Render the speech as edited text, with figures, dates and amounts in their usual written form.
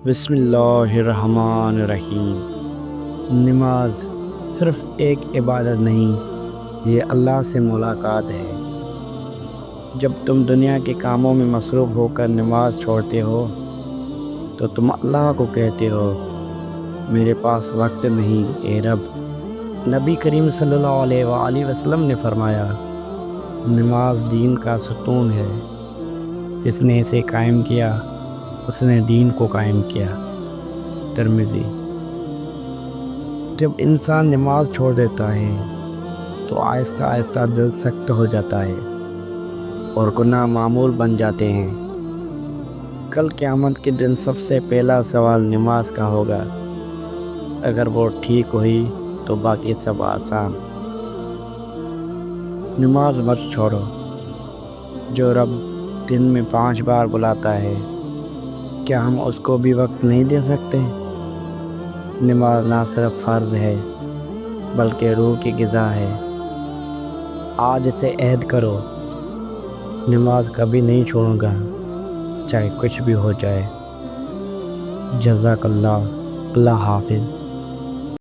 بسم اللہ الرحمن الرحیم۔ نماز صرف ایک عبادت نہیں، یہ اللہ سے ملاقات ہے۔ جب تم دنیا کے کاموں میں مصروف ہو کر نماز چھوڑتے ہو تو تم اللہ کو کہتے ہو میرے پاس وقت نہیں اے رب۔ نبی کریم صلی اللہ علیہ وآلہ وسلم نے فرمایا، نماز دین کا ستون ہے، جس نے اسے قائم کیا اس نے دین کو قائم کیا۔ ترمذی۔ جب انسان نماز چھوڑ دیتا ہے تو آہستہ آہستہ دل سخت ہو جاتا ہے اور گناہ معمول بن جاتے ہیں۔ کل قیامت کے دن سب سے پہلا سوال نماز کا ہوگا۔ اگر وہ ٹھیک ہوئی تو باقی سب آسان۔ نماز مت چھوڑو۔ جو رب دن میں 5 بار بلاتا ہے، کیا ہم اس کو بھی وقت نہیں دے سکتے؟ نماز نہ صرف فرض ہے بلکہ روح کی غذا ہے۔ آج اسے عہد کرو، نماز کبھی نہیں چھوڑوں گا، چاہے کچھ بھی ہو جائے۔ جزاک اللہ۔ اللہ حافظ۔